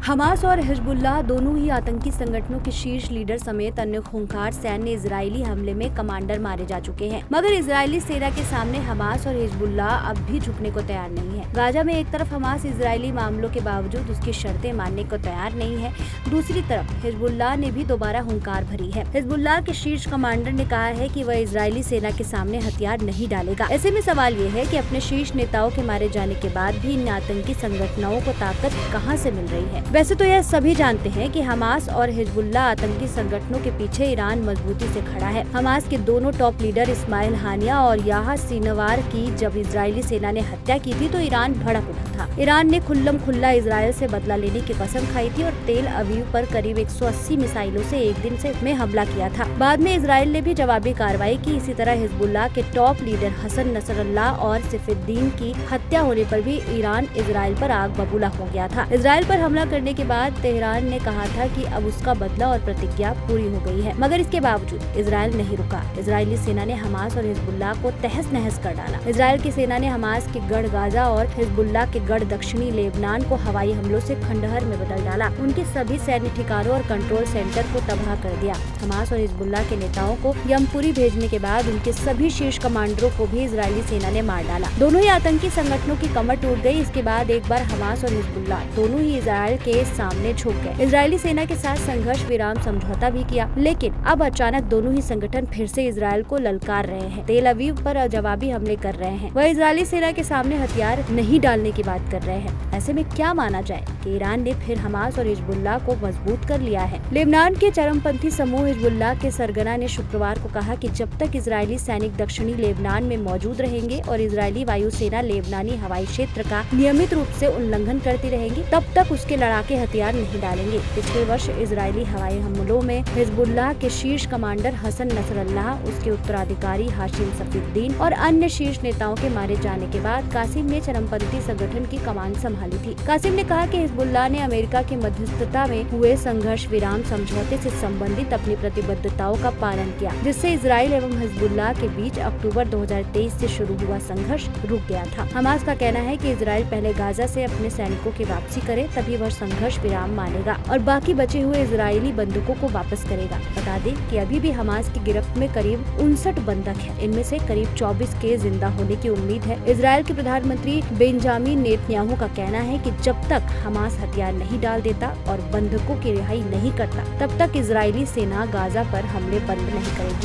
Hamas और Hezbollah दोनों ही आतंकी संगठनों के शीर्ष लीडर समेत अन्य खूंखार सैन्य इजरायली हमले में कमांडर मारे जा चुके हैं, मगर इजरायली सेना के सामने हमास और हिजबुल्लाह अब भी झुकने को तैयार नहीं है। गाजा में एक तरफ हमास इजरायली मामलों के बावजूद उसकी शर्तें मानने को तैयार नहीं है, दूसरी तरफ हिजबुल्लाह ने भी दोबारा हुंकार भरी है। हिजबुल्लाह के शीर्ष कमांडर ने कहा है कि वह इजरायली सेना के सामने हथियार नहीं डालेगा। ऐसे में सवाल ये है कि अपने शीर्ष नेताओं के मारे जाने के बाद भी इन आतंकी संगठनों को ताकत कहां से मिल रही है। वैसे तो यह सभी जानते हैं कि हमास और हिजबुल्लाह आतंकी संगठनों के पीछे ईरान मजबूती से खड़ा है। हमास के दोनों टॉप लीडर इस्माइल हानिया और याह्या सिनवार की जब इजरायली सेना ने हत्या की थी तो ईरान भड़क उठा था। ईरान ने खुल्लम खुल्ला इजरायल से बदला लेने की कसम खाई थी और तेल अवीव पर करीब 180 मिसाइलों से एक दिन में हमला किया था। बाद में इजरायल ने भी जवाबी कार्रवाई की। इसी तरह हिजबुल्लाह के टॉप लीडर हसन नसरल्लाह और सैफुद्दीन की हत्या होने पर भी ईरान इजरायल पर आग बबूला हो गया था। इजरायल पर हमला करने के बाद तेहरान ने कहा था कि अब उसका बदला और प्रतिज्ञा पूरी हो गई है, मगर इसके बावजूद इजरायल नहीं रुका। इजरायली सेना ने हमास और हिजबुल्लाह को तहस नहस कर डाला। इजरायल की सेना ने हमास के गढ़ गाजा और हिजबुल्लाह के गढ़ दक्षिणी लेबनान को हवाई हमलों से खंडहर में बदल डाला। उनके सभी सैन्य ठिकानों और कंट्रोल सेंटर को तबाह कर दिया। हमास और हिजबुल्लाह के नेताओं को यमपुरी भेजने के बाद उनके सभी शीर्ष कमांडरों को भी इजरायली सेना ने मार डाला। दोनों ही आतंकी संगठनों की कमर टूट गई। इसके बाद एक बार हमास और हिजबुल्लाह दोनों ही इजरायल के सामने झुक गए। इजरायली सेना के साथ संघर्ष विराम समझौता भी किया, लेकिन अब अचानक दोनों ही संगठन फिर से इजरायल को ललकार रहे हैं, तेल अवीव पर जवाबी हमले कर रहे हैं। वह इजरायली सेना के सामने हथियार नहीं डालने की बात कर रहे हैं। ऐसे में क्या माना जाए कि ईरान ने फिर हमास और हिजबुल्लाह को मजबूत कर लिया है। लेबनान के चरमपंथी समूह हिजबुल्लाह के सरगना ने शुक्रवार को कहा कि जब तक इजरायली सैनिक दक्षिणी लेबनान में मौजूद रहेंगे और इजरायली वायुसेना लेबनानी हवाई क्षेत्र का नियमित रूप से उल्लंघन करती रहेगी, तब तक उसके लड़ाके हथियार नहीं डालेंगे। पिछले वर्ष इजरायली हवाई हमलों में हिजबुल्लाह के शीर्ष कमांडर हसन नसरल्लाह, उसके उत्तराधिकारी हाशिम सफीउद्दीन और अन्य शीर्ष नेताओं के मारे जाने के बाद कासिम ने चरमपंथी संगठन की कमान संभाली थी। कासिम ने कहा कि हिजबुल्लाह ने अमेरिका की मध्यस्थता में हुए संघर्ष विराम समझौते से संबंधित अपनी प्रतिबद्धताओं का पालन किया, जिससे इजरायल एवं हिजबुल्लाह के बीच अक्टूबर 2023 से शुरू हुआ संघर्ष रुक गया था। हमास का कहना है कि इजरायल पहले गाजा से अपने सैनिकों की वापसी करे, तभी वह संघर्ष विराम मानेगा और बाकी बचे हुए इजरायली बंधकों को वापस करेगा। बता दें कि अभी भी हमास की गिरफ्त में करीब 59 बंधक हैं। इनमें से करीब 24 के जिंदा होने की उम्मीद है। इजरायल के प्रधानमंत्री बेंजामिन नेतन्याहू का कहना है कि जब तक हमास हथियार नहीं डाल देता और बंधकों की रिहाई नहीं करता, तब तक इजरायली सेना गाजा पर हमले बंद नहीं करेगी।